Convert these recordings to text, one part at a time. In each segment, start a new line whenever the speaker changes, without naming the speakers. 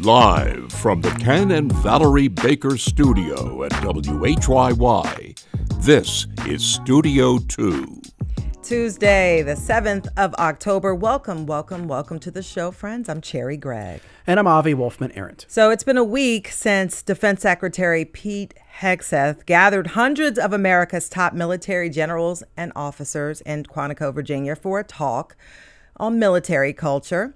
Live from the Ken and Valerie Baker studio at WHYY, this is Studio 2.
Tuesday, the 7th of October. Welcome to the show, friends. I'm Cherry Gregg.
And I'm Avi Wolfman-Arendt.
So it's been a week since Defense Secretary Pete Hegseth gathered hundreds of America's top military generals and officers in Quantico, Virginia, for a talk on military culture.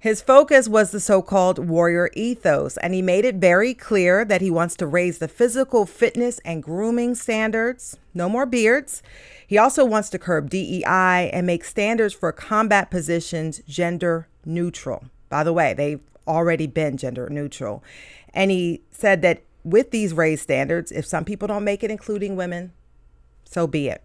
His focus was the so-called warrior ethos, and he made it very clear that he wants to raise the physical fitness and grooming standards. No more beards. He also wants to curb DEI and make standards for combat positions gender neutral. By the way, they've already been gender neutral. And he said that with these raised standards, if some people don't make it, including women, so be it.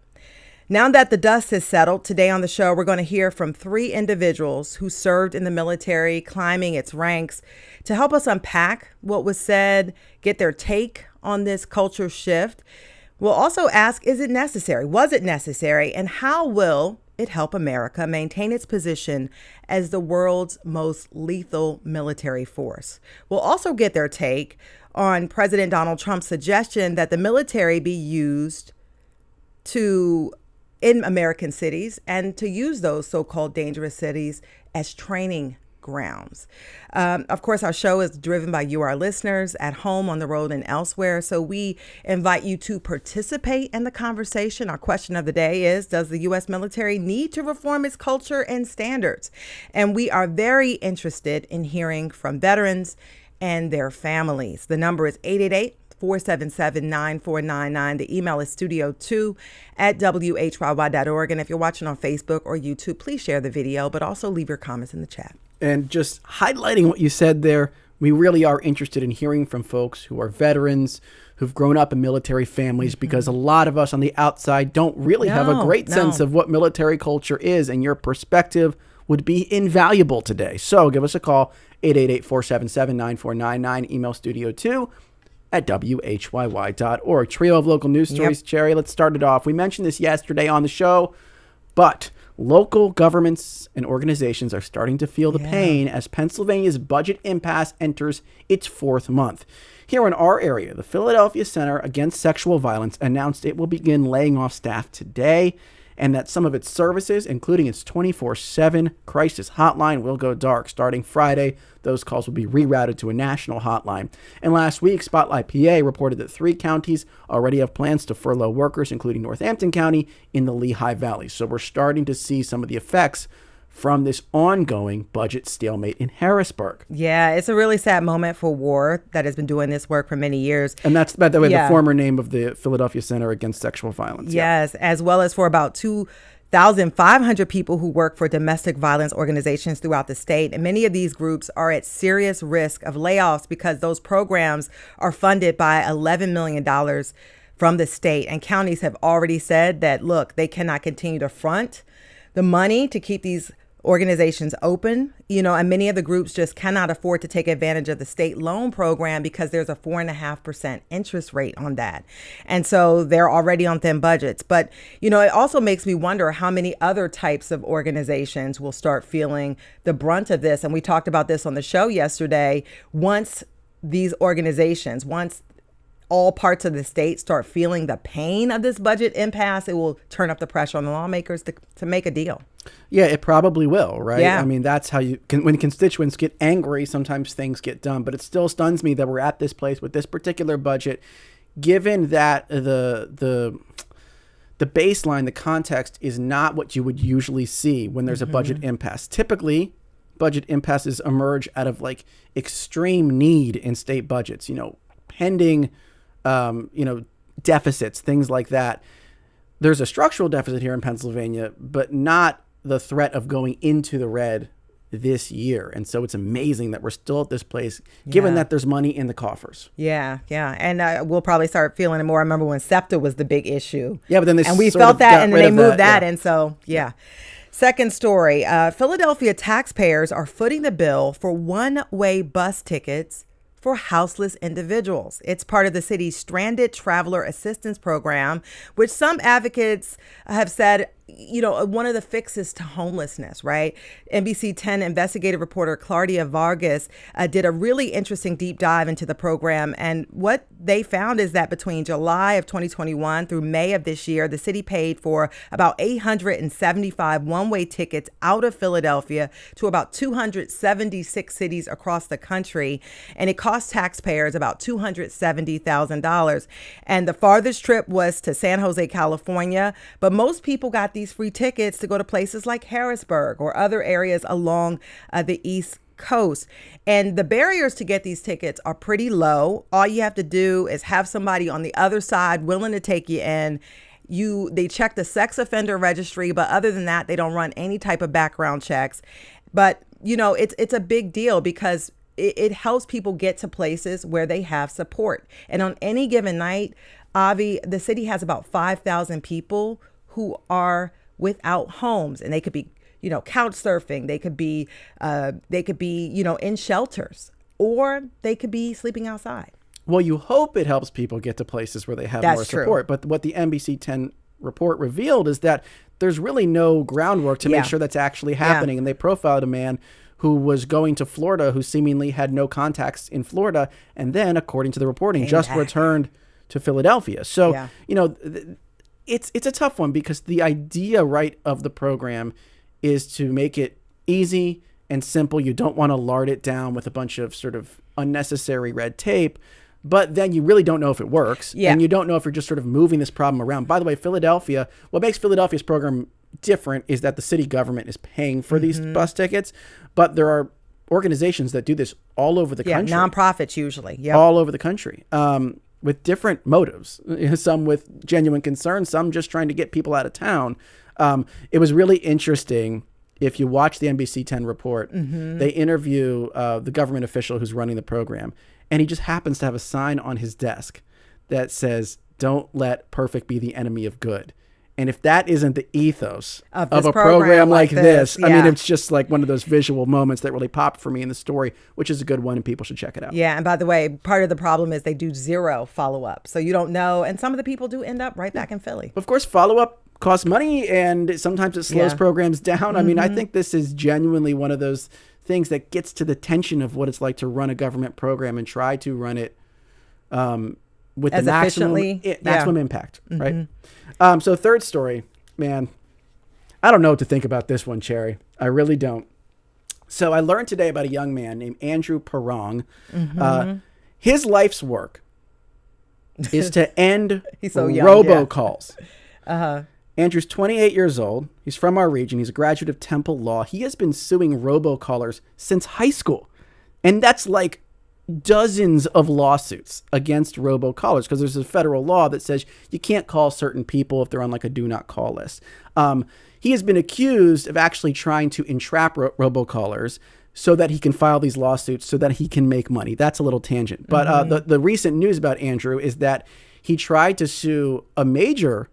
Now that the dust has settled, today on the show, we're going to hear from three individuals who served in the military, climbing its ranks, to help us unpack what was said, get their take on this culture shift. We'll also ask, is it necessary? Was it necessary? And how will it help America maintain its position as the world's most lethal military force? We'll also get their take on President Donald Trump's suggestion that the military be used in American cities and to use those so-called dangerous cities as training grounds. Of course, our show is driven by you, our listeners, at home, on the road, and elsewhere. So we invite you to participate in the conversation. Our question of the day is, does the U.S. military need to reform its culture and standards? And we are very interested in hearing from veterans and their families. The number is 888-477-9499. The email is studio2@whyy.org. And if you're watching on Facebook or YouTube, please share the video, but also leave your comments in the chat.
And just highlighting what you said there, we really are interested in hearing from folks who are veterans, who've grown up in military families, because a lot of us on the outside don't really have a great sense of what military culture is, and your perspective would be invaluable today. So give us a call, 888-477-9499, email studio2@whyy.org. Trio of local news stories. Yep. Cherry, let's start it off. We mentioned this yesterday on the show, but local governments and organizations are starting to feel the pain as Pennsylvania's budget impasse enters its fourth month. Here in our area, the Philadelphia Center Against Sexual Violence announced it will begin laying off staff today, and that some of its services, including its 24/7 crisis hotline, will go dark. Starting Friday, those calls will be rerouted to a national hotline. And last week, Spotlight PA reported that 3 counties already have plans to furlough workers, including Northampton County in the Lehigh Valley. So we're starting to see some of the effects from this ongoing budget stalemate in Harrisburg.
Yeah, it's a really sad moment for WAR that has been doing this work for many years.
And that's, by the way, the former name of the Philadelphia Center Against Sexual Violence.
Yes, as well as for about 2,500 people who work for domestic violence organizations throughout the state. And many of these groups are at serious risk of layoffs because those programs are funded by $11 million from the state. And counties have already said that, look, they cannot continue to front the money to keep these organizations open, and many of the groups just cannot afford to take advantage of the state loan program because there's a 4.5% interest rate on that. And so they're already on thin budgets. But, it also makes me wonder how many other types of organizations will start feeling the brunt of this. And we talked about this on the show yesterday. Once all parts of the state start feeling the pain of this budget impasse, it will turn up the pressure on the lawmakers to make a deal.
Yeah, it probably will, right?
Yeah.
I mean, that's how when constituents get angry, sometimes things get done. But it still stuns me that we're at this place with this particular budget, given that the baseline, the context is not what you would usually see when there's a budget impasse. Typically, budget impasses emerge out of extreme need in state budgets, pending deficits, things like that. There's a structural deficit here in Pennsylvania, but not the threat of going into the red this year. And so it's amazing that we're still at this place, given that there's money in the coffers.
Yeah. And we'll probably start feeling it more. I remember when SEPTA was the big issue.
Yeah, but then
we felt that, and then they moved that. And so, Second story, Philadelphia taxpayers are footing the bill for one-way bus tickets for houseless individuals. It's part of the city's Stranded Traveler Assistance Program, which some advocates have said, one of the fixes to homelessness, right? NBC 10 investigative reporter Claudia Vargas did a really interesting deep dive into the program. And what they found is that between July of 2021 through May of this year, the city paid for about 875 one-way tickets out of Philadelphia to about 276 cities across the country. And it cost taxpayers about $270,000. And the farthest trip was to San Jose, California. But most people got these free tickets to go to places like Harrisburg or other areas along the East Coast. And the barriers to get these tickets are pretty low. All you have to do is have somebody on the other side willing to take you in. They check the sex offender registry, but other than that, they don't run any type of background checks. But, it's a big deal because it helps people get to places where they have support. And on any given night, Avi, the city has about 5,000 people who are without homes, and they could be, couch surfing. They could be, in shelters, or they could be sleeping outside.
Well, you hope it helps people get to places where they have more support. But what the NBC 10 report revealed is that there's really no groundwork to make sure that's actually happening. And they profiled a man who was going to Florida, who seemingly had no contacts in Florida, and then, according to the reporting, returned to Philadelphia. So, it's a tough one because the idea, right, of the program is to make it easy and simple. You don't want to lard it down with a bunch of sort of unnecessary red tape, but then you really don't know if it works. And you don't know if you're just sort of moving this problem around. By the way, Philadelphia, what makes Philadelphia's program different is that the city government is paying for these bus tickets, but there are organizations that do this all over the country.
Nonprofits usually.
All over the country. With different motives, some with genuine concern, some just trying to get people out of town. It was really interesting. If you watch the NBC 10 report, they interview the government official who's running the program, and he just happens to have a sign on his desk that says, "Don't let perfect be the enemy of good." And if that isn't the ethos of a program like this, I mean, it's just like one of those visual moments that really popped for me in the story, which is a good one, and people should check it out.
Yeah, and by the way, part of the problem is they do zero follow-up. So you don't know, and some of the people do end up right back in Philly.
Of course, follow-up costs money, and sometimes it slows programs down. I mean, I think this is genuinely one of those things that gets to the tension of what it's like to run a government program and try to run it with
as
the maximum impact, right? So third story, man, I don't know what to think about this one, Cherry. I really don't. So I learned today about a young man named Andrew Perong. His life's work is to end robocalls. Andrew's 28 years old. He's from our region. He's a graduate of Temple Law. He has been suing robocallers since high school. And that's like dozens of lawsuits against robocallers because there's a federal law that says you can't call certain people if they're on like a do not call list. He has been accused of actually trying to entrap robocallers so that he can file these lawsuits so that he can make money. That's a little tangent. But the recent news about Andrew is that he tried to sue a major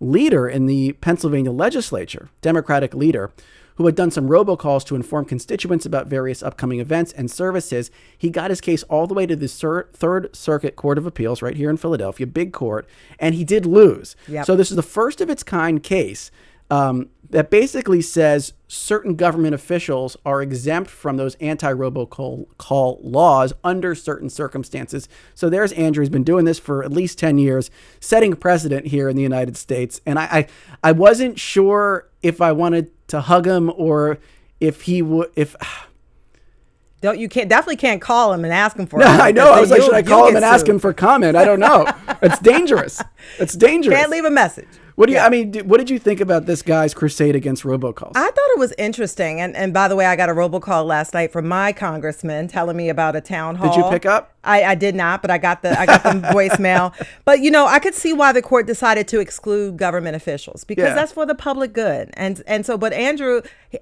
leader in the Pennsylvania legislature, Democratic leader, who had done some robocalls to inform constituents about various upcoming events and services. He got his case all the way to the Third Circuit Court of Appeals right here in Philadelphia, big court, and he did lose. So this is the first of its kind case that basically says certain government officials are exempt from those anti-robocall laws under certain circumstances. So there's Andrew. He's been doing this for at least 10 years, setting a precedent here in the United States. And I wasn't sure if I wanted to hug him or if he would,
definitely can't call him and ask him for it.
I know. I was like, should I call him and ask him for comment? I don't know. It's dangerous. It's dangerous.
Can't leave a message.
What did you think about this guy's crusade against robocalls? I
thought it was interesting. And by the way, I got a robocall last night from my congressman telling me about a town hall.
Did you pick up?
I did not, but I got the voicemail. But I could see why the court decided to exclude government officials because that's for the public good. And so, but Andrew,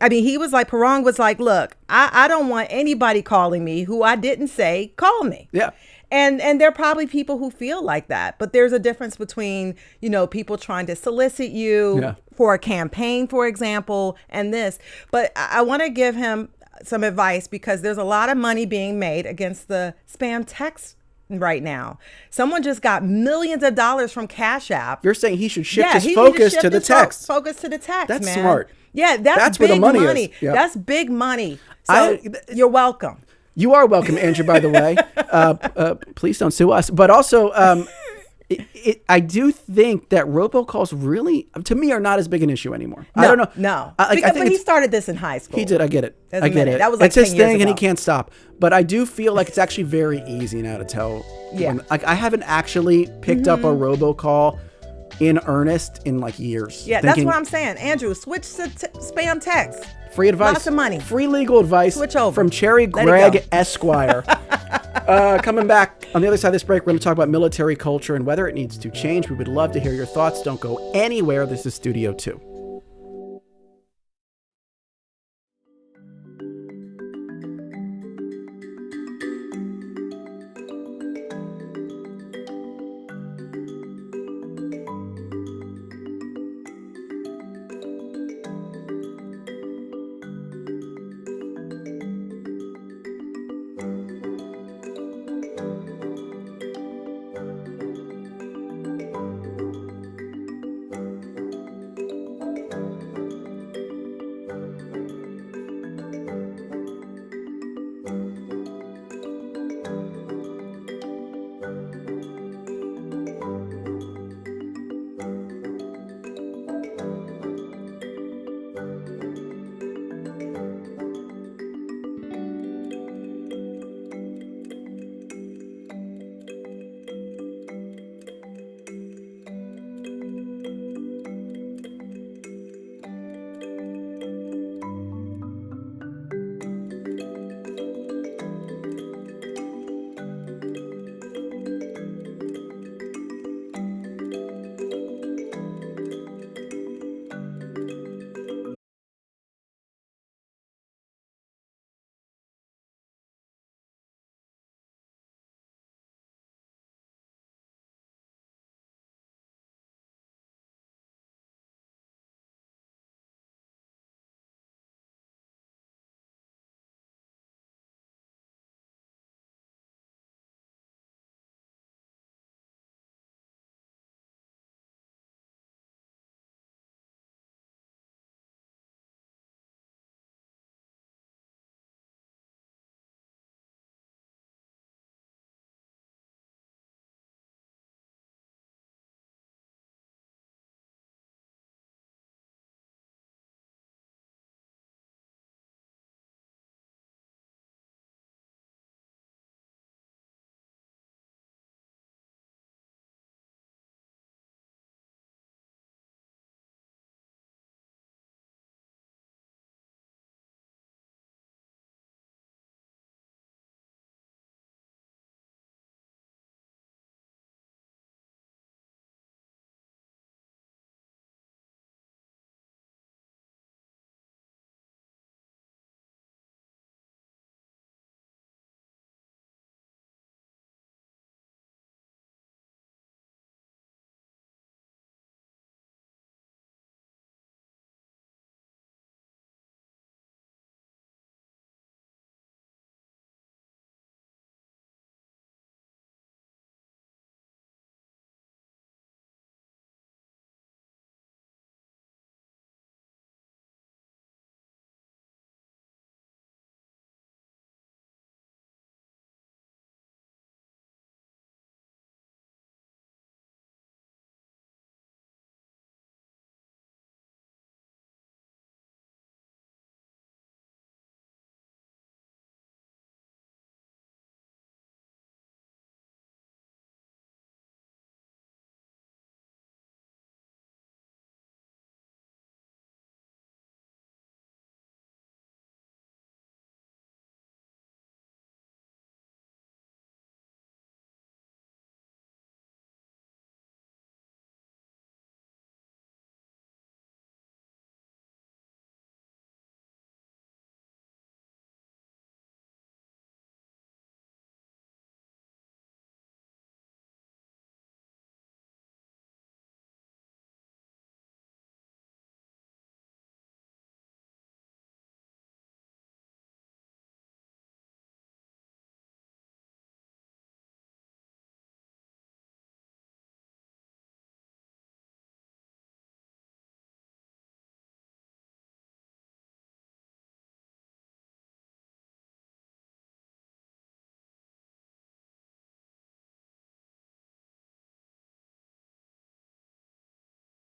he was like, Perong was like, look, I don't want anybody calling me who I didn't say call me.
Yeah.
And there are probably people who feel like that, but there's a difference between, people trying to solicit you for a campaign, for example, and this. But I want to give him some advice because there's a lot of money being made against the spam text right now. Someone just got millions of dollars from Cash App.
You're saying he should shift his
he
focus
needs to shift
to the
his
text.
Focus to the text,
That's
man.
smart.
Yeah, that's
where the
big
money
money.
is. Yep.
That's big money. So you're welcome.
You are welcome, Andrew, by the way. Please don't sue us. But also, I do think that robocalls really, to me, are not as big an issue anymore.
No,
I don't know.
No.
I
Because
think
he started this in high school.
He did. I get it.
There's a
I get
minute.
it.
That was like
it's his
10 years
thing, and he
ago.
can't stop. But I do feel like it's actually very easy now to tell.
Yeah.
Like, I haven't actually picked up a robocall in earnest in like years.
Yeah, that's what I'm saying. Andrew, switch to spam text.
Free advice.
Lots of money.
Free legal advice.
Switch over.
From Cherry
Let it
Gregg
go.
Esquire. Coming back on the other side of this break, we're going to talk about military culture and whether it needs to change. We would love to hear your thoughts. Don't go anywhere. This is Studio 2.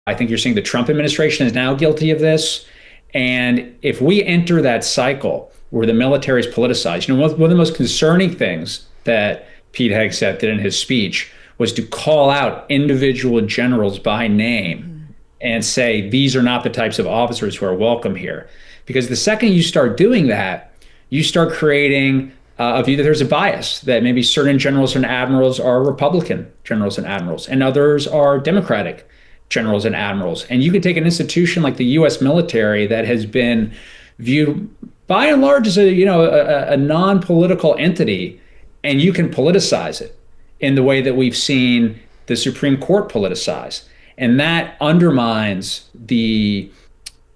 I think you're seeing the Trump administration is now guilty of this. And if we enter that cycle where the military is politicized, one of the most concerning things that Pete Hegseth did in his speech was to call out individual generals by name and say, these are not the types of officers who are welcome here. Because the second you start doing that, you start creating a view that there's a bias, that maybe certain generals and admirals are Republican generals and admirals, and others are Democratic generals and admirals. And you could take an institution like the U.S. military that has been viewed by and large as a non-political entity, and you can politicize it in the way that we've seen the Supreme Court politicize. And that undermines the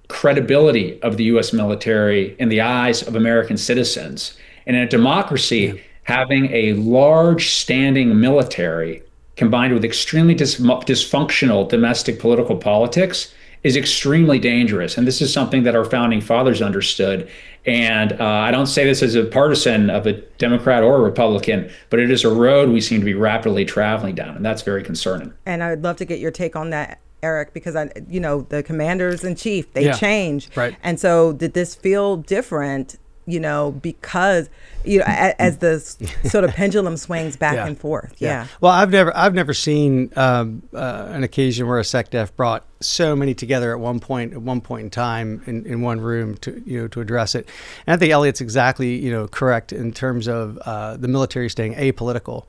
credibility of the U.S. military in the eyes of American citizens. And in a democracy, having a large standing military combined with extremely dysfunctional domestic political politics is extremely dangerous. And this is something that our founding fathers understood. And I don't say this as a partisan of a Democrat or a Republican, but it is a road we seem to be rapidly traveling down. And that's very concerning.
And I'd love to get your take on that, Eric, because the commanders in chief, they change.
Right.
And so did this feel different, because, as the sort of pendulum swings back and forth? Yeah.
Well, I've never seen an occasion where a SecDef brought so many together at one point in time in one room to address it. And I think Elliot's exactly, correct in terms of the military staying apolitical.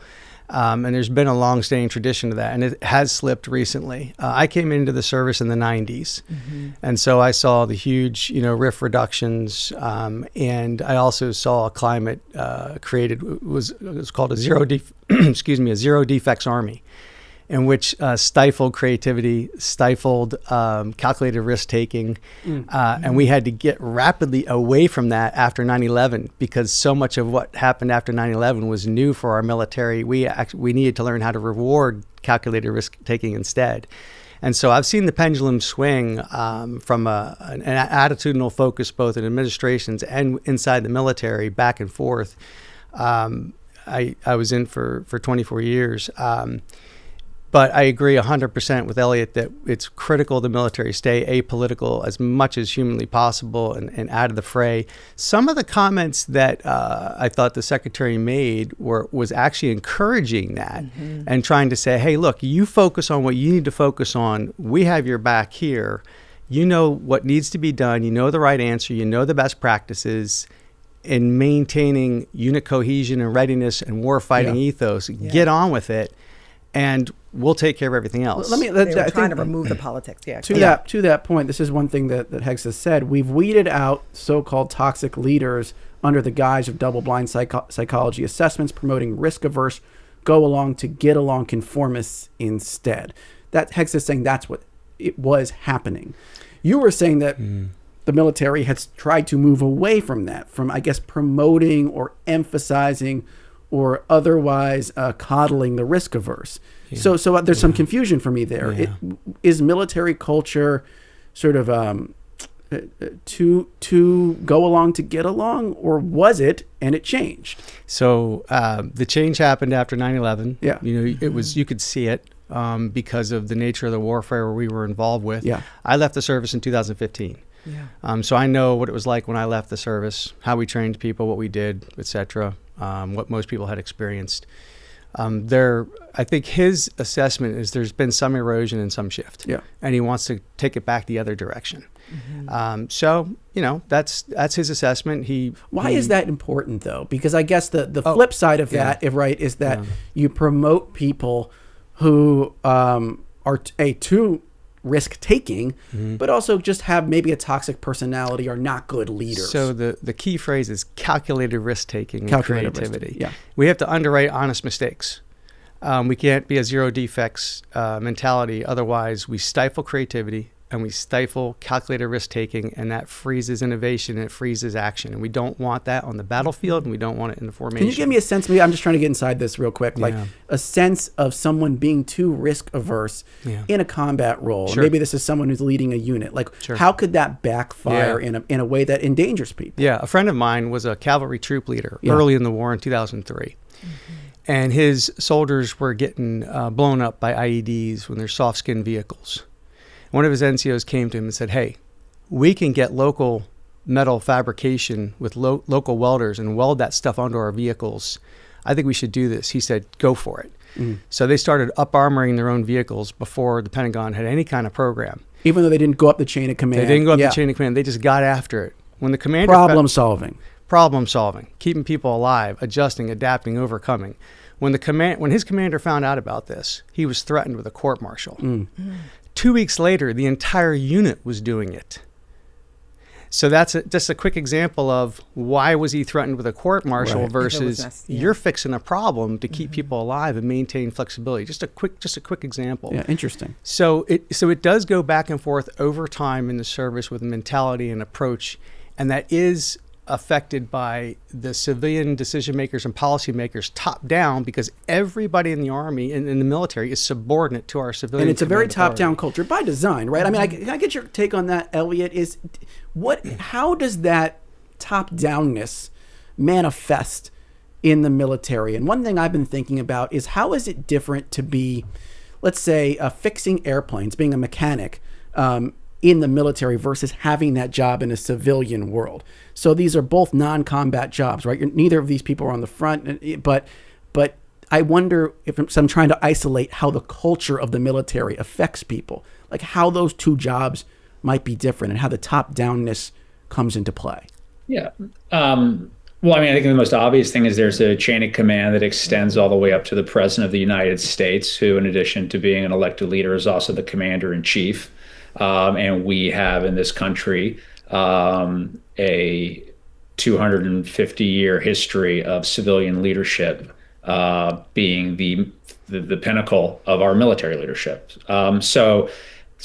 And there's been a long-standing tradition of that, and it has slipped recently. I came into the service in the 90s, and so I saw the huge, RIF reductions, and I also saw a climate created. It was called a zero defects army, in which stifled creativity, stifled calculated risk-taking, and we had to get rapidly away from that after 9/11 because so much of what happened after 9/11 was new for our military. We needed to learn how to reward calculated risk-taking instead. And so I've seen the pendulum swing from an attitudinal focus both in administrations and inside the military back and forth. I was in for 24 years. But I agree 100% with Elliot that it's critical the military stay apolitical as much as humanly possible and out of the fray. Some of the comments that I thought the Secretary made was actually encouraging that and trying to say, hey, look, you focus on what you need to focus on. We have your back here. You know what needs to be done. You know the right answer. You know the best practices in maintaining unit cohesion and readiness and warfighting ethos. Get on with it. And we'll take care of everything else.
They were trying to remove the politics.
To that point, this is one thing that Hegseth said. We've weeded out so-called toxic leaders under the guise of double-blind psychology assessments, promoting risk-averse, go-along-to-get-along conformists instead. That Hegseth is saying that's what it was happening. You were saying that the military has tried to move away from that, from, I guess, promoting or emphasizing or otherwise coddling the risk averse. So there's some confusion for me there. Is military culture sort of to go along to get along, or was it and it changed?
So the change happened after 9/11.
Yeah.
It was, you could see it because of the nature of the warfare we were involved with.
Yeah.
I left the service in 2015.
Yeah.
So I know what it was like when I left the service, how we trained people, what we did, etc. What most people had experienced. I think his assessment is there's been some erosion and some shift.
Yeah.
And he wants to take it back the other direction. So, that's his assessment.
Why is that important, though? Because I guess the flip side of that, is that you promote people who are too risk-taking, but also just have maybe a toxic personality or not good leaders.
So the key phrase is calculated risk-taking and creativity.
Yeah.
We have to underwrite honest mistakes. We can't be a zero defects mentality. Otherwise, we stifle creativity and we stifle calculated risk-taking, and that freezes innovation and it freezes action. And we don't want that on the battlefield, and we don't want it in the formation.
Can you give me a sense? I'm just trying to get inside this real quick. Like a sense of someone being too risk-averse in a combat role.
Sure.
Maybe this is someone who's leading a unit. Like, how could that backfire in a way that endangers people?
Yeah, a friend of mine was a cavalry troop leader early in the war in 2003. And his soldiers were getting blown up by IEDs when they're soft-skinned vehicles. one of his NCOs came to him and said, "Hey, we can get local metal fabrication with local welders and weld that stuff onto our vehicles. I think we should do this." He said, "Go for it." So they started up-armoring their own vehicles before the Pentagon had any kind of program.
Even though they didn't go up the chain of command.
They didn't go up the chain of command. They just got after it. When the commander
problem solving,
keeping people alive, adjusting, adapting, overcoming. When his commander found out about this, he was threatened with a court-martial. 2 weeks later, the entire unit was doing it. So that's just a quick example of why was he threatened with a court-martial versus you're fixing a problem to keep people alive and maintain flexibility. Just a quick example.
Yeah, interesting.
So it does go back and forth over time in the service with mentality and approach, and that is affected by the civilian decision makers and policy makers top down, because everybody in the Army and in the military is subordinate to our civilian.
And it's a very top-down
authority.
culture by design, right? I mean, can I get your take on that, Elliot? How does that top-downness manifest in the military? And one thing I've been thinking about is, how is it different to be, let's say, fixing airplanes, being a mechanic, in the military versus having that job in a civilian world? So these are both non-combat jobs, right? Neither of these people are on the front, but I wonder if I'm trying to isolate how the culture of the military affects people, like how those two jobs might be different and how the top-downness comes into play.
Yeah. Well, I mean, I think the most obvious thing is there's a chain of command that extends all the way up to the President of the United States, who, in addition to being an elected leader, is also the Commander-in-Chief. And we have in this country a 250-year history of civilian leadership being the pinnacle of our military leadership. So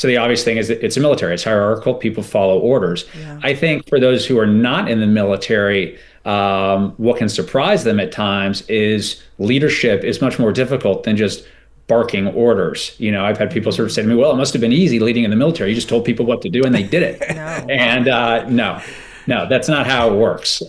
the obvious thing is that it's a military. It's hierarchical. People follow orders. Yeah. I think for those who are not in the military, what can surprise them at times is leadership is much more difficult than just barking orders. You know, I've had people sort of say to me, "Well, it must have been easy leading in the military. You just told people what to do and they did it." And no, that's not how it works.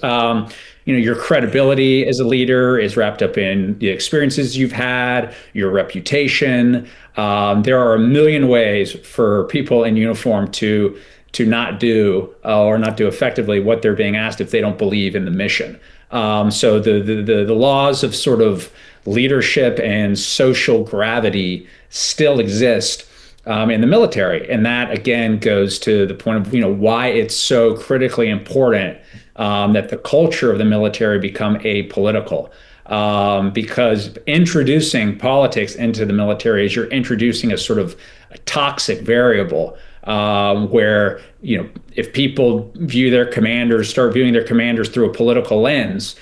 Your credibility as a leader is wrapped up in the experiences you've had, your reputation. There are a million ways for people in uniform to not do or not do effectively what they're being asked if they don't believe in the mission. So the laws of sort of leadership and social gravity still exist in the military, and that again goes to the point of why it's so critically important that the culture of the military become apolitical. Because introducing politics into the military is you're introducing a sort of a toxic variable where if people start viewing their commanders through a political lens,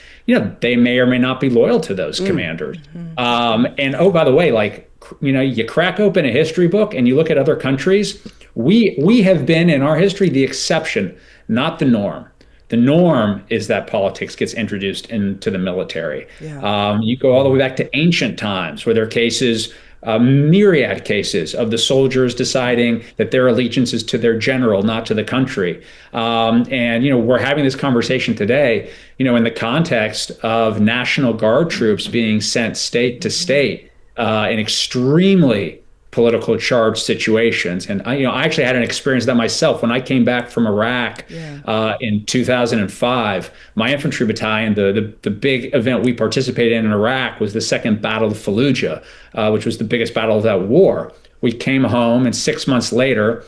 they may or may not be loyal to those commanders. And oh, by the way, you crack open a history book and you look at other countries, we have been in our history the exception, not the norm. The norm is that politics gets introduced into the military. Yeah. You go all the way back to ancient times where there are cases, myriad cases of the soldiers deciding that their allegiance is to their general, not to the country. And we're having this conversation today, in the context of National Guard troops being sent state to state in extremely political charged situations. And I actually had an experience of that myself when I came back from Iraq in 2005. My infantry battalion, the big event we participated in Iraq was the Second Battle of Fallujah, which was the biggest battle of that war. We came home, and 6 months later,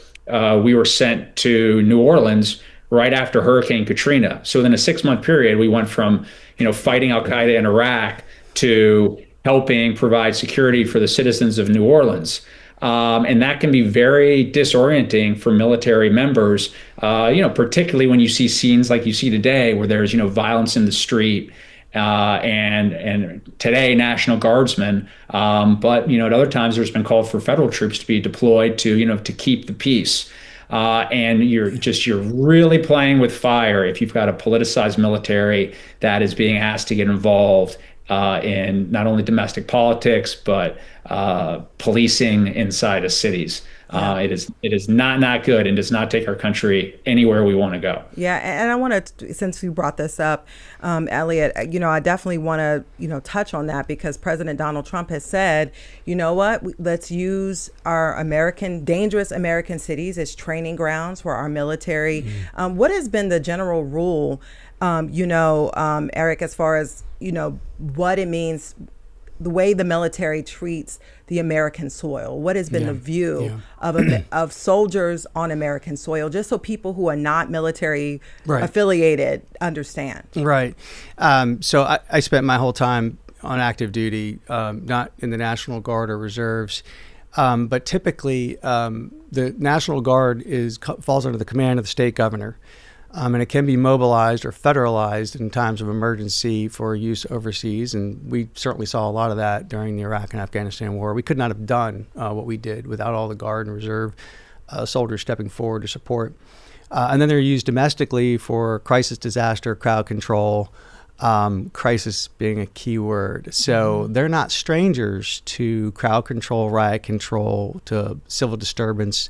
we were sent to New Orleans right after Hurricane Katrina. So within a 6-month period, we went from fighting Al-Qaeda in Iraq to helping provide security for the citizens of New Orleans. And that can be very disorienting for military members, particularly when you see scenes like you see today where there's, violence in the street and today National Guardsmen. But, at other times there's been called for federal troops to be deployed to keep the peace. And you're really playing with fire if you've got a politicized military that is being asked to get involved in not only domestic politics, but policing inside of cities. It is not good and does not take our country anywhere we want to go.
Yeah, and I want to, since you brought this up, Elliot, I definitely want to, touch on that, because President Donald Trump has said, you know what, let's use our dangerous American cities as training grounds for our military. Mm-hmm. What has been the general rule, Eric, as far as, what it means, the way the military treats the American soil? What has been the view of soldiers on American soil, just so people who are not military affiliated understand? Right.
So I spent my whole time on active duty, not in the National Guard or reserves. But typically, the National Guard falls under the command of the state governor. And it can be mobilized or federalized in times of emergency for use overseas. And we certainly saw a lot of that during the Iraq and Afghanistan war. We could not have done what we did without all the Guard and Reserve soldiers stepping forward to support. And then they're used domestically for crisis, disaster, crowd control, crisis being a key word. So they're not strangers to crowd control, riot control, to civil disturbance,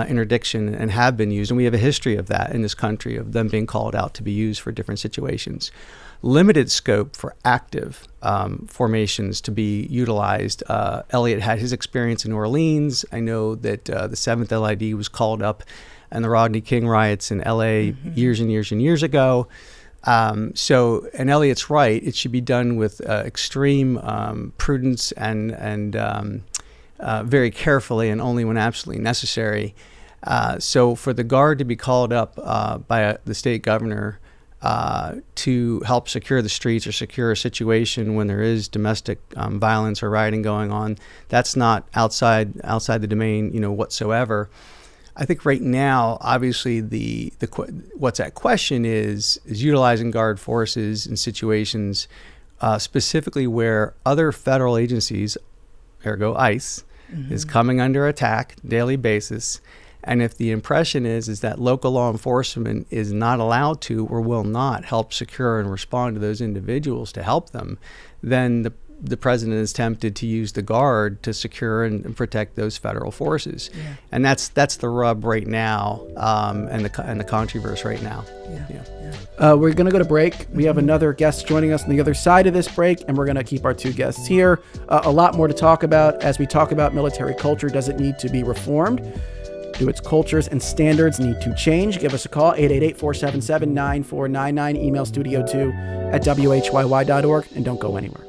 interdiction, and have been used. And we have a history of that in this country, of them being called out to be used for different situations. Limited scope for active formations to be utilized. Elliot had his experience in New Orleans. I know that the 7th LID was called up in the Rodney King riots in LA years and years and years ago. And Elliot's right, it should be done with extreme prudence and very carefully, and only when absolutely necessary. So for the Guard to be called up by the state governor to help secure the streets or secure a situation when there is domestic violence or rioting going on, that's not outside the domain, whatsoever. I think right now, obviously, what's at question is utilizing Guard forces in situations specifically where other federal agencies, ergo ICE, is coming under attack daily basis. And if the impression is that local law enforcement is not allowed to or will not help secure and respond to those individuals to help them, then the president is tempted to use the Guard to secure and protect those federal forces. Yeah. And that's the rub right now, and the controversy right now.
We're going to go to break. We have another guest joining us on the other side of this break, and we're going to keep our two guests here. A lot more to talk about as we talk about military culture. Does it need to be reformed? Do its cultures and standards need to change? Give us a call, 888-477-9499. Email studio2@whyy.org, and don't go anywhere.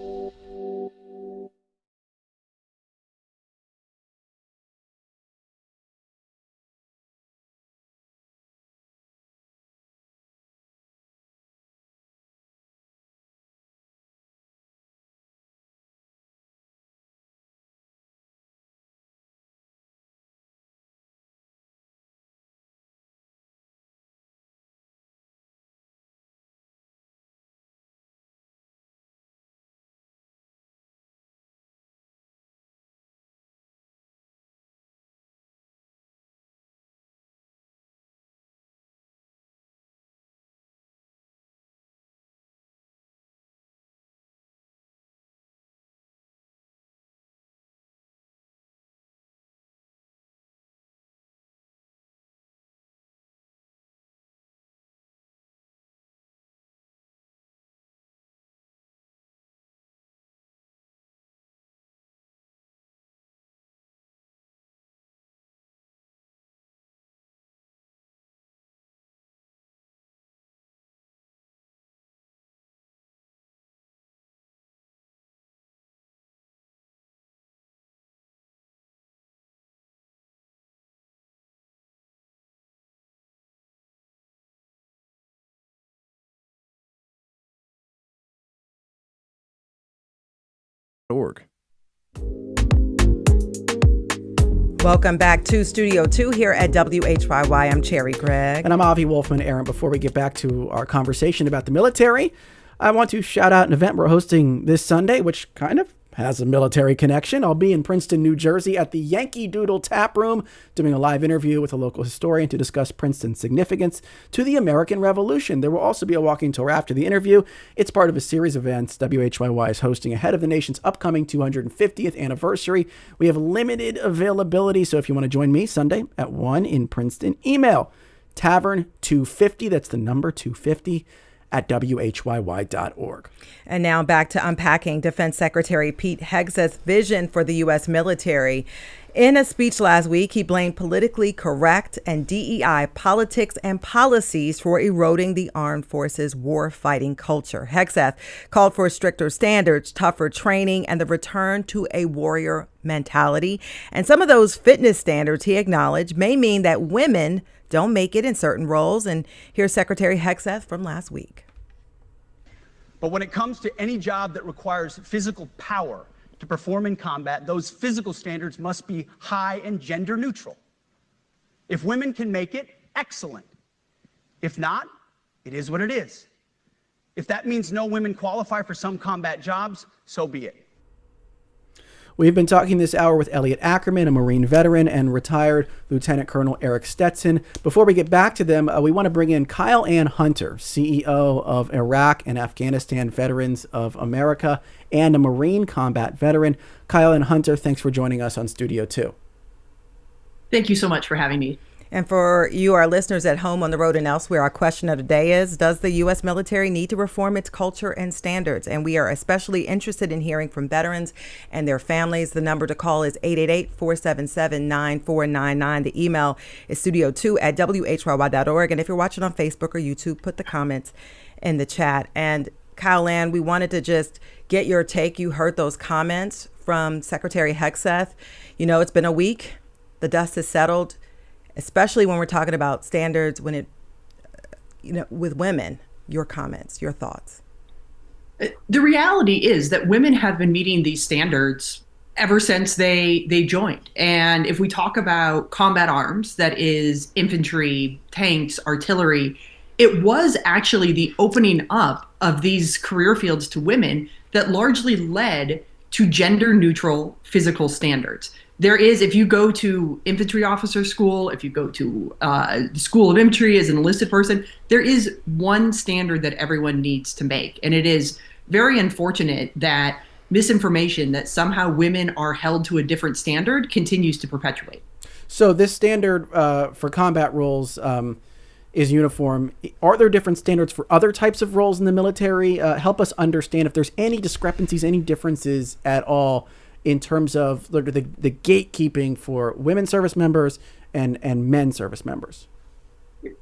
.org.
Welcome back to Studio 2 here at WHYY. I'm Cherry Gregg.
And I'm Avi Wolfman. Aaron, before we get back to our conversation about the military, I want to shout out an event we're hosting this Sunday, which kind of has a military connection. I'll be in Princeton, New Jersey at the Yankee Doodle Tap Room doing a live interview with a local historian to discuss Princeton's significance to the American Revolution. There will also be a walking tour after the interview. It's part of a series of events WHYY is hosting ahead of the nation's upcoming 250th anniversary. We have limited availability, so if you want to join me Sunday at 1 in Princeton, email tavern250, that's the number 250, at WHYY.org.
And now back to unpacking Defense Secretary Pete Hegseth's vision for the U.S. military. In a speech last week, he blamed politically correct and DEI politics and policies for eroding the armed forces war-fighting culture. Hegseth called for stricter standards, tougher training, and the return to a warrior mentality. And some of those fitness standards, he acknowledged, may mean that women don't make it in certain roles. And here's Secretary Hegseth from last week.
But when it comes to any job that requires physical power to perform in combat, those physical standards must be high and gender neutral. If women can make it, excellent. If not, it is what it is. If that means no women qualify for some combat jobs, so be it.
We've been talking this hour with Elliot Ackerman, a Marine veteran, and retired Lieutenant Colonel Eric Stetson. Before we get back to them, we want to bring in Kyle Ann Hunter, CEO of Iraq and Afghanistan Veterans of America and a Marine combat veteran. Kyle Ann Hunter, thanks for joining us on Studio 2.
Thank you so much for having me.
And for you, our listeners at home, on the road, and elsewhere, our question of the day is, does the U.S. military need to reform its culture and standards? And we are especially interested in hearing from veterans and their families. The number to call is 888-477-9499. The email is studio2@whyy.org. And if you're watching on Facebook or YouTube, put the comments in the chat. And Kyle Ann, we wanted to just get your take. You heard those comments from Secretary Hegseth. You know, it's been a week. The dust has settled, especially when we're talking about standards, when it, with women. Your comments, your thoughts.
The reality is that women have been meeting these standards ever since they joined. And if we talk about combat arms, that is infantry, tanks, artillery, it was actually the opening up of these career fields to women that largely led to gender neutral physical standards. There is, if you go to infantry officer school, if you go to the School of Infantry as an enlisted person, there is one standard that everyone needs to make. And it is very unfortunate that misinformation that somehow women are held to a different standard continues to perpetuate.
So this standard for combat roles is uniform. Are there different standards for other types of roles in the military? Help us understand if there's any discrepancies, any differences at all in terms of the gatekeeping for women service members and men service members.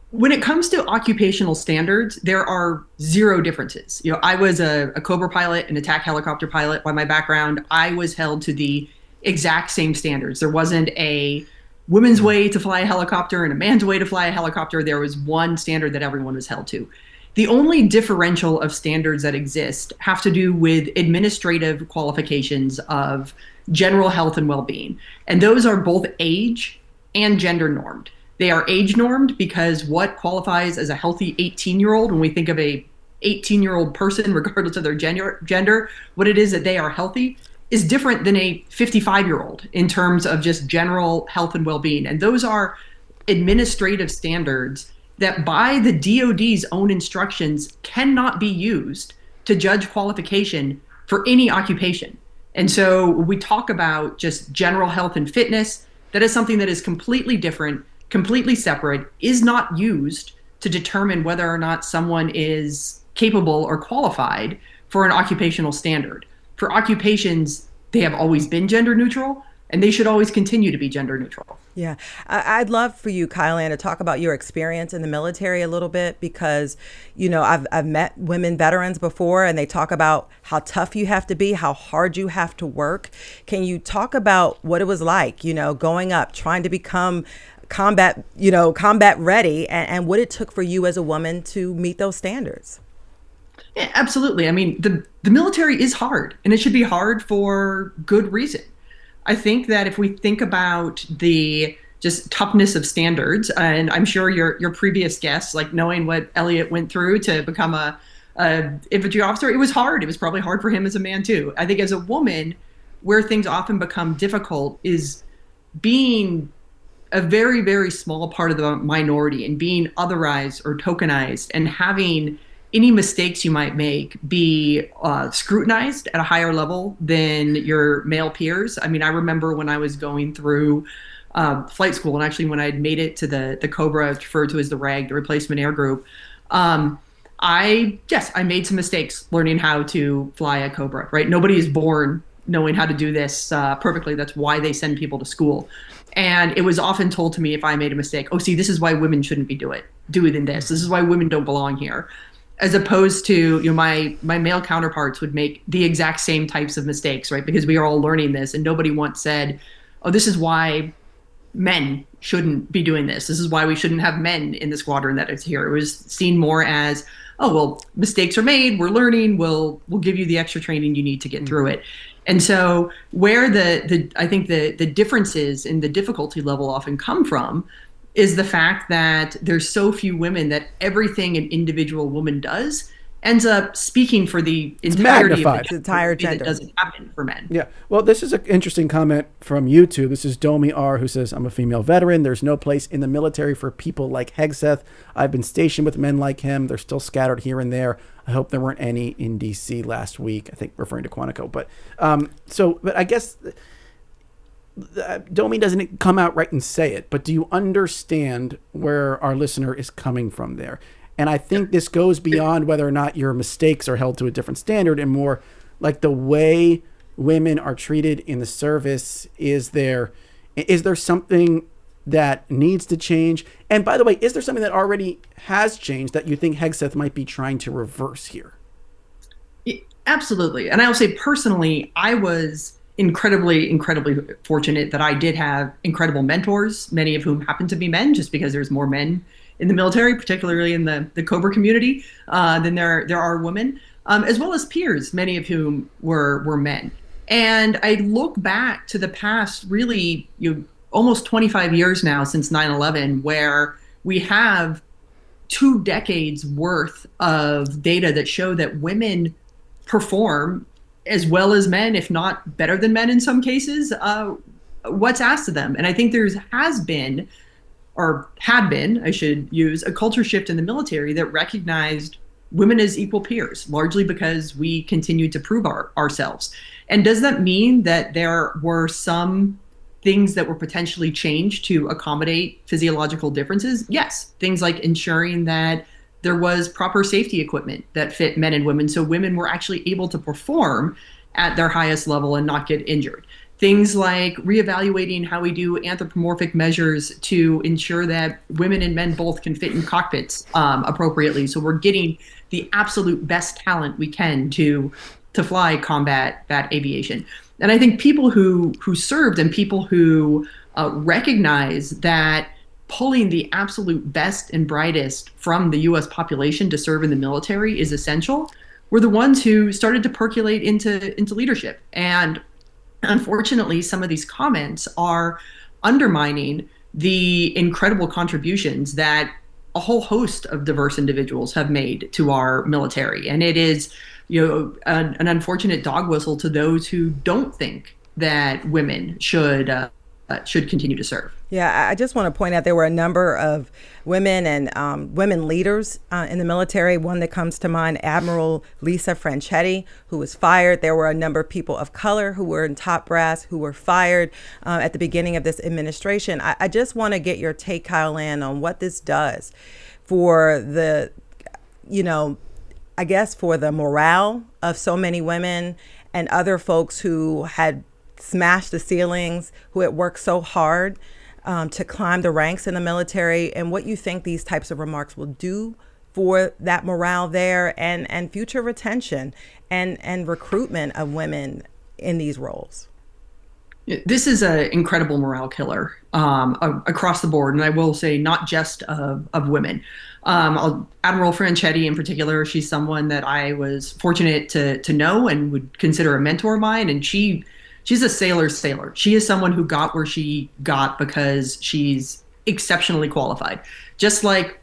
When it comes to occupational standards, there are zero differences. I was a Cobra pilot, an attack helicopter pilot by my background. I was held to the exact same standards. There wasn't a woman's way to fly a helicopter and a man's way to fly a helicopter. There was one standard that everyone was held to. The only differential of standards that exist have to do with administrative qualifications of general health and well-being. And those are both age and gender normed. They are age normed because what qualifies as a healthy 18-year-old, when we think of a 18-year-old person, regardless of their gender, what it is that they are healthy is different than a 55-year-old in terms of just general health and well-being. And those are administrative standards that by the DoD's own instructions cannot be used to judge qualification for any occupation. And so we talk about just general health and fitness. That is something that is completely different, completely separate, is not used to determine whether or not someone is capable or qualified for an occupational standard. For occupations, they have always been gender neutral, and they should always continue to be gender neutral.
Yeah. I'd love for you, Kyle Ann, to talk about your experience in the military a little bit, because, I've met women veterans before, and they talk about how tough you have to be, how hard you have to work. Can you talk about what it was like, going up, trying to become combat ready, and what it took for you as a woman to meet those standards?
Yeah, absolutely. I mean, the military is hard, and it should be hard for good reason. I think that if we think about the just toughness of standards, and I'm sure your previous guests, like knowing what Elliot went through to become a infantry officer, it was hard. It was probably hard for him as a man too. I think as a woman, where things often become difficult is being a very, very small part of the minority and being otherized or tokenized and having any mistakes you might make be scrutinized at a higher level than your male peers. I mean, I remember when I was going through flight school, and actually when I had made it to the Cobra, referred to as the RAG, the Replacement Air Group, I made some mistakes learning how to fly a Cobra, right? Nobody is born knowing how to do this perfectly. That's why they send people to school. And it was often told to me if I made a mistake, oh, see, this is why women shouldn't be doing this. This is why women don't belong here. As opposed to, my male counterparts would make the exact same types of mistakes, right? Because we are all learning this, and nobody once said, oh, this is why men shouldn't be doing this. This is why we shouldn't have men in the squadron that is here. It was seen more as, oh, well, mistakes are made, we're learning, we'll give you the extra training you need to get through it. And so where I think the differences in the difficulty level often come from is the fact that there's so few women that everything an individual woman does ends up speaking for the entirety of the
entire gender.
That doesn't happen for men.
Yeah. Well, this is an interesting comment from YouTube. This is Domi R, who says, I'm a female veteran. There's no place in the military for people like Hegseth. I've been stationed with men like him. They're still scattered here and there. I hope there weren't any in D.C. last week. I think referring to Quantico. But but I guess Domi doesn't come out right and say it. But do you understand where our listener is coming from there? And I think this goes beyond whether or not your mistakes are held to a different standard and more like the way women are treated in the service. Is there something that needs to change? And by the way, is there something that already has changed that you think Hegseth might be trying to reverse here?
Absolutely. And I will say personally, I was incredibly, incredibly fortunate that I did have incredible mentors, many of whom happen to be men, just because there's more men in the military, particularly in the Cobra community, than there are women, as well as peers, many of whom were men. And I look back to the past, really, almost 25 years now since 9/11, where we have 2 decades worth of data that show that women perform as well as men, if not better than men in some cases, what's asked of them. And I think had been, I should use, a culture shift in the military that recognized women as equal peers, largely because we continue to prove ourselves. And does that mean that there were some things that were potentially changed to accommodate physiological differences? Yes. Things like ensuring that there was proper safety equipment that fit men and women, so women were actually able to perform at their highest level and not get injured. Things like reevaluating how we do anthropomorphic measures to ensure that women and men both can fit in cockpits appropriately. So we're getting the absolute best talent we can to fly combat aviation. And I think people who served and people who recognize that pulling the absolute best and brightest from the U.S. population to serve in the military is essential were the ones who started to percolate into leadership. And unfortunately, some of these comments are undermining the incredible contributions that a whole host of diverse individuals have made to our military. And it is, an unfortunate dog whistle to those who don't think that women should continue to serve.
Yeah, I just want to point out there were a number of women and women leaders in the military. One that comes to mind, Admiral Lisa Franchetti, who was fired. There were a number of people of color who were in top brass who were fired at the beginning of this administration. I just want to get your take, Kyle Land, on what this does for the, I guess for the morale of so many women and other folks who had smashed the ceilings, who had worked so hard to climb the ranks in the military, and what you think these types of remarks will do for that morale there and future retention and recruitment of women in these roles.
This is an incredible morale killer across the board. And I will say not just of women. Admiral Franchetti in particular, she's someone that I was fortunate to know and would consider a mentor of mine. And she's a sailor's sailor. She is someone who got where she got because she's exceptionally qualified. Just like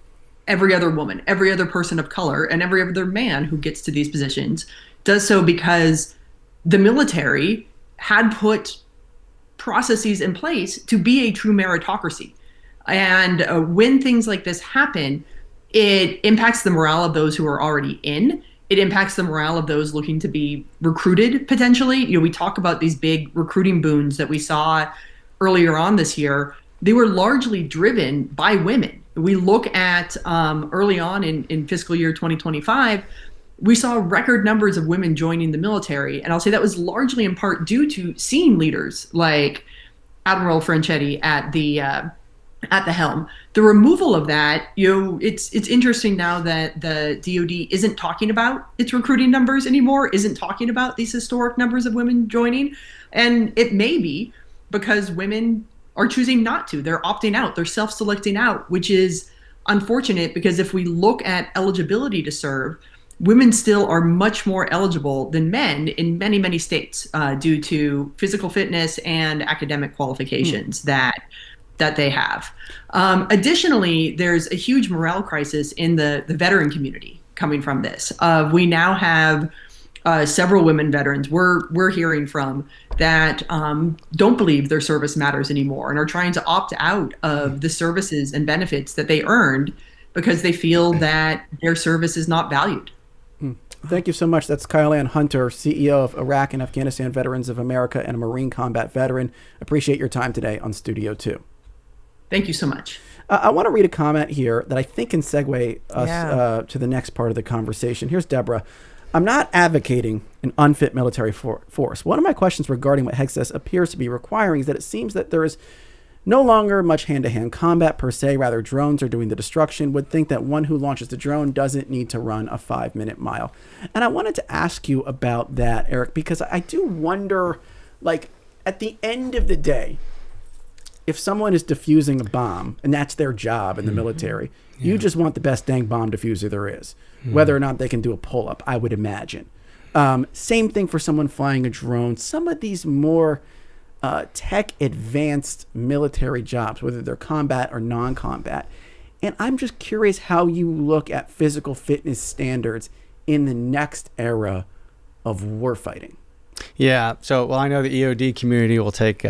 every other woman, every other person of color, and every other man who gets to these positions does so because the military had put processes in place to be a true meritocracy. And when things like this happen, it impacts the morale of those who are already in. It impacts the morale of those looking to be recruited potentially. We talk about these big recruiting boons that we saw earlier on this year. They were largely driven by women. We look at early on in fiscal year 2025, we saw record numbers of women joining the military. And I'll say that was largely in part due to seeing leaders like Admiral Franchetti at the helm. The removal of that, it's interesting now that the DoD isn't talking about its recruiting numbers anymore, isn't talking about these historic numbers of women joining. And it may be because women are choosing not to. They're opting out. They're self-selecting out, which is unfortunate because if we look at eligibility to serve, women still are much more eligible than men in many, many states due to physical fitness and academic qualifications that they have. Additionally, there's a huge morale crisis in the veteran community coming from this. We now have several women veterans we're hearing from that don't believe their service matters anymore and are trying to opt out of the services and benefits that they earned because they feel that their service is not valued.
Thank you so much. That's Kyle Ann Hunter, CEO of Iraq and Afghanistan Veterans of America and a Marine combat veteran. Appreciate your time today on Studio 2.
Thank you so much.
I want to read a comment here that I think can segue us to the next part of the conversation. Here's Deborah. I'm not advocating an unfit military force. One of my questions regarding what Hegseth appears to be requiring is that it seems that there is no longer much hand-to-hand combat per se, rather drones are doing the destruction. Would think that one who launches the drone doesn't need to run a 5-minute mile. And I wanted to ask you about that, Eric, because I do wonder, like, at the end of the day, if someone is defusing a bomb, and that's their job in the military, you just want the best dang bomb diffuser there is, whether or not they can do a pull-up, I would imagine. Same thing for someone flying a drone. Some of these more tech-advanced military jobs, whether they're combat or non-combat. And I'm just curious how you look at physical fitness standards in the next era of warfighting.
Yeah. So, well, I know the EOD community will take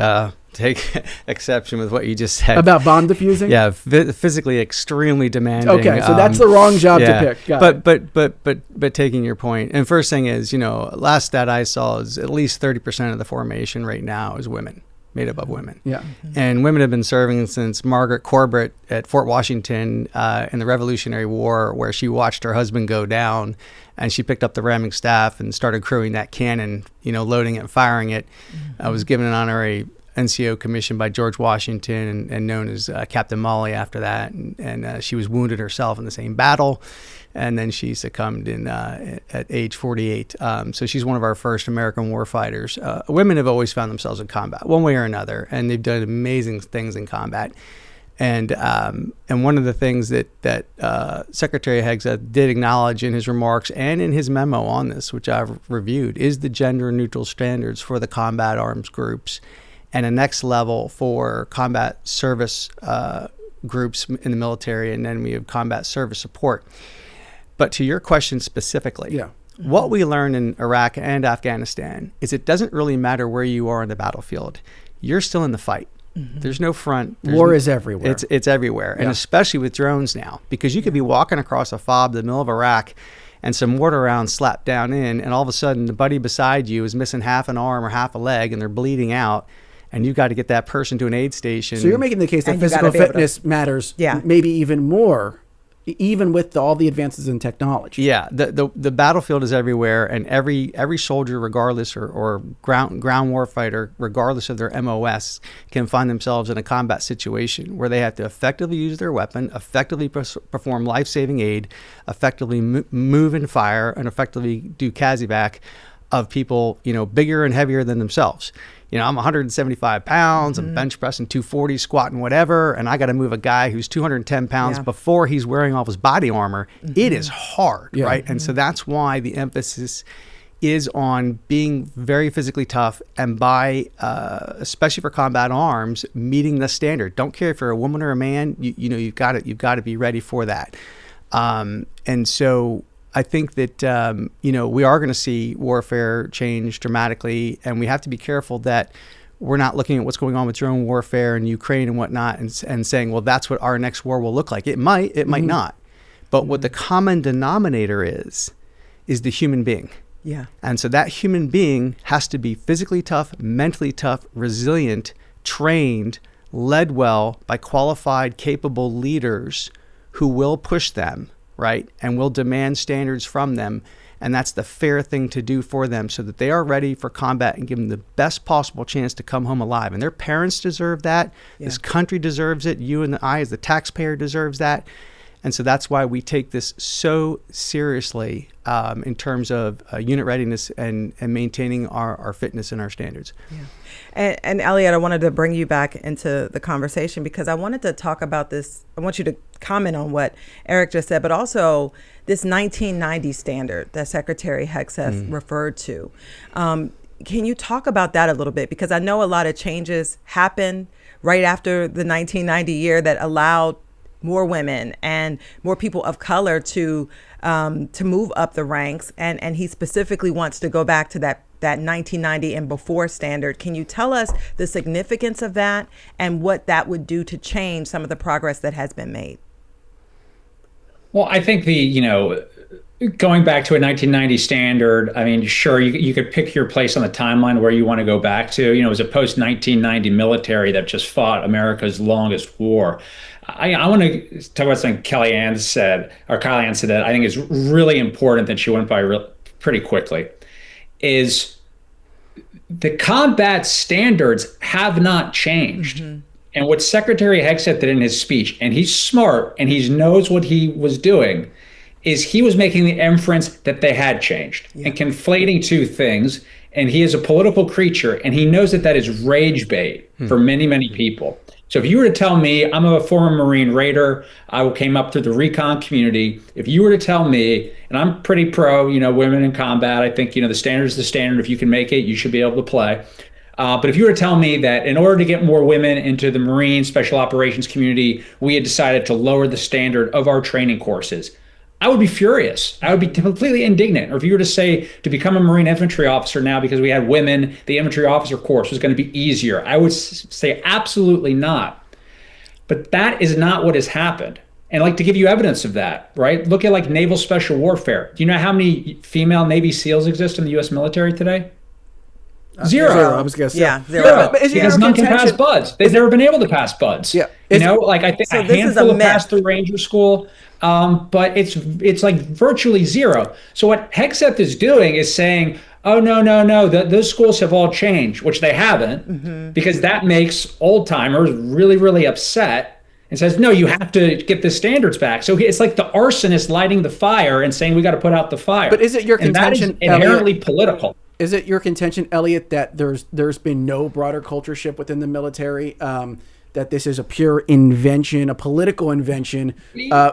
exception with what you just said
about bomb diffusing.
Yeah, physically extremely demanding.
Okay, so that's the wrong job to pick.
But taking your point, and first thing is, last stat I saw is at least 30% of the formation right now is women, made up of women.
Yeah,
and women have been serving since Margaret Corbett at Fort Washington in the Revolutionary War, where she watched her husband go down. And she picked up the ramming staff and started crewing that cannon, loading it and firing it. I was given an honorary NCO commission by George Washington and known as Captain Molly after that. And she was wounded herself in the same battle. And then she succumbed at age 48. So she's one of our first American warfighters. Women have always found themselves in combat, one way or another. And they've done amazing things in combat. And one of the things that Secretary Hegseth did acknowledge in his remarks and in his memo on this, which I've reviewed, is the gender-neutral standards for the combat arms groups and a next level for combat service groups in the military, and then we have combat service support. But to your question specifically, what we learned in Iraq and Afghanistan is it doesn't really matter where you are on the battlefield. You're still in the fight. There's no front.
War is everywhere.
It's everywhere, and especially with drones now, because you could be walking across a fob in the middle of Iraq and some mortar rounds slap down in, and all of a sudden the buddy beside you is missing half an arm or half a leg, and they're bleeding out, and you've got to get that person to an aid station.
So you're making the case that physical fitness matters maybe even more, even with all the advances in technology.
Yeah, the battlefield is everywhere, and every soldier, regardless, or ground warfighter, regardless of their MOS, can find themselves in a combat situation where they have to effectively use their weapon, effectively perform life-saving aid, effectively move and fire, and effectively do CASEVAC of people, bigger and heavier than themselves. I'm 175 pounds, I'm bench pressing 240, squatting whatever, and I got to move a guy who's 210 pounds before he's wearing all his body armor. It is hard, right? And so that's why the emphasis is on being very physically tough and by, especially for combat arms, meeting the standard. Don't care if you're a woman or a man, you've got to be ready for that. And so I think that, we are going to see warfare change dramatically, and we have to be careful that we're not looking at what's going on with drone warfare in Ukraine and whatnot and saying, well, that's what our next war will look like. It might not. But what the common denominator is the human being.
Yeah.
And so that human being has to be physically tough, mentally tough, resilient, trained, led well by qualified, capable leaders who will push them, right? And will demand standards from them. And that's the fair thing to do for them so that they are ready for combat and give them the best possible chance to come home alive. And their parents deserve that. Yeah. This country deserves it. You and I as the taxpayer deserves that. And so that's why we take this so seriously in terms of unit readiness and maintaining our fitness and our standards.
Yeah. And Elliot, I wanted to bring you back into the conversation because I wanted to talk about this. I want you to comment on what Eric just said, but also this 1990 standard that Secretary Hegseth referred to. Can you talk about that a little bit? Because I know a lot of changes happened right after the 1990 year that allowed more women and more people of color to move up the ranks. And he specifically wants to go back to that 1990 and before standard. Can you tell us the significance of that and what that would do to change some of the progress that has been made?
Well, I think going back to a 1990 standard, I mean, sure, you could pick your place on the timeline where you want to go back to. It was a post-1990 military that just fought America's longest war. I want to talk about something Kellyanne said that I think is really important that she went by pretty quickly, is the combat standards have not changed. Mm-hmm. And what Secretary Hegseth did in his speech, and he's smart and he knows what he was doing, is he was making the inference that they had changed and conflating two things. And he is a political creature, and he knows that is rage bait for many, many people. So if you were to tell me, I'm a former Marine Raider, I came up through the recon community. If you were to tell me, and I'm pretty pro, women in combat, I think, the standard is the standard. If you can make it, you should be able to play. But if you were to tell me that in order to get more women into the Marine Special Operations community, we had decided to lower the standard of our training courses, I would be furious. I would be completely indignant. Or if you were to say to become a Marine infantry officer now because we had women, the infantry officer course was going to be easier, I would say absolutely not. But that is not what has happened. And to give you evidence of that, right? Look at naval special warfare. Do you know how many female Navy SEALs exist in the U.S. military today? Zero.
I was going to say.
Yeah, zero.
Because none can pass buds. They've never been able to pass buds.
Yeah.
I think a handful have passed through Ranger School, but it's virtually zero. So what Hegseth is doing is saying, oh, no, those schools have all changed, which they haven't, because that makes old timers really, really upset and says, no, you have to get the standards back. So it's like the arsonist lighting the fire and saying we got to put out the fire.
But is it your contention,
and that is inherently political?
Is it your contention, Elliot, that there's been no broader culture shift within the military? That this is a pure invention, a political invention by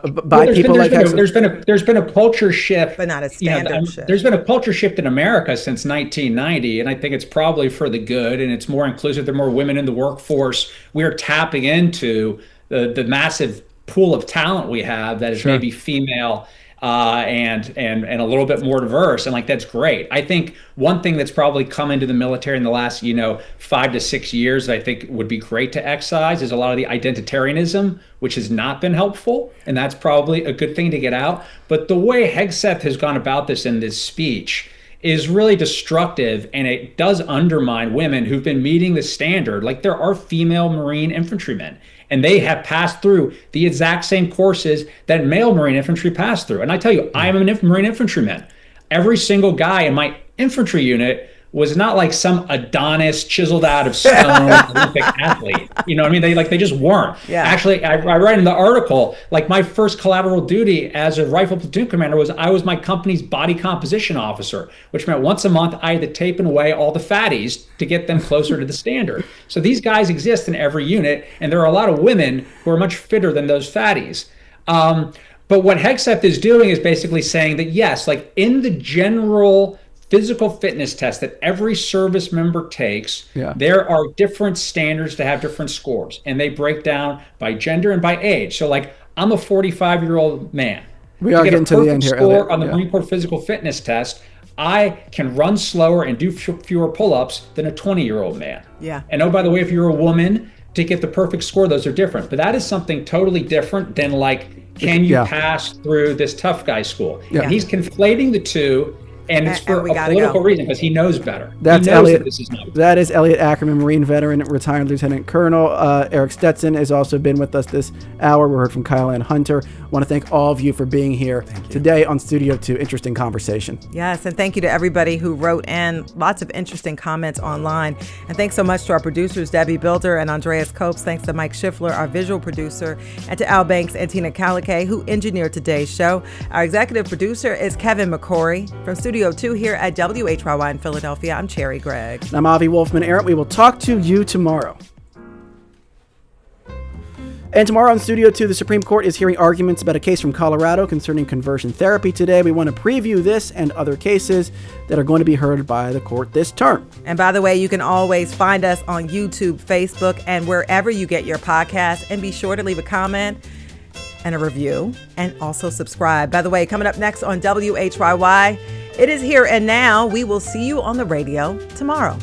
people like Hegseth?
There's been a culture shift,
but not a standard shift.
There's been a culture shift in America since 1990, and I think it's probably for the good. And it's more inclusive. There are more women in the workforce. We're tapping into the massive pool of talent we have that is maybe female. And a little bit more diverse, and that's great. I think one thing that's probably come into the military in the last 5 to 6 years that I think would be great to excise is a lot of the identitarianism, which has not been helpful, and that's probably a good thing to get out. But the way Hegseth has gone about this in this speech is really destructive, and it does undermine women who've been meeting the standard. There are female Marine infantrymen, and they have passed through the exact same courses that male Marine infantry passed through. And I tell you, I am a Marine infantryman. Every single guy in my infantry unit was not some Adonis chiseled out of stone Olympic athlete. You know what I mean? They just weren't.
Yeah.
Actually, I write in the article, my first collateral duty as a rifle platoon commander was I was my company's body composition officer, which meant once a month I had to tape and weigh all the fatties to get them closer to the standard. So these guys exist in every unit, and there are a lot of women who are much fitter than those fatties. But what Hegseth is doing is basically saying that, yes, in the general physical fitness test that every service member takes, there are different standards to have different scores, and they break down by gender and by age. So I'm a 45-year-old man.
We are getting to the end here,
score
Elliot.
on the Marine Corps physical fitness test, I can run slower and do fewer pull-ups than a 20-year-old man.
Yeah.
And oh, by the way, if you're a woman, to get the perfect score, those are different. But that is something totally different than like, can you pass through this tough guy school?
Yeah.
And he's conflating the two, and it's for a political reason because he knows better.
That's
he knows
Elliot.
that this is not.
That is Elliot Ackerman, Marine veteran, retired Lieutenant Colonel. Eric Stetson has also been with us this hour. We heard from Kyle Ann Hunter. I want to thank all of you for being here today on Studio 2. Interesting conversation.
Yes, and thank you to everybody who wrote in lots of interesting comments online. And thanks so much to our producers, Debbie Builder and Andreas Copes. Thanks to Mike Schiffler, our visual producer, and to Al Banks and Tina Calicay, who engineered today's show. Our executive producer is Kevin McCory. From Studio 2 here at WHYY in Philadelphia, I'm Cherry Gregg.
I'm Avi Wolfman-Arent. We will talk to you tomorrow. And tomorrow on Studio 2, the Supreme Court is hearing arguments about a case from Colorado concerning conversion therapy today. We want to preview this and other cases that are going to be heard by the court this term.
And by the way, you can always find us on YouTube, Facebook, and wherever you get your podcasts. And be sure to leave a comment and a review and also subscribe. By the way, coming up next on WHYY, it is Here and Now. We will see you on the radio tomorrow.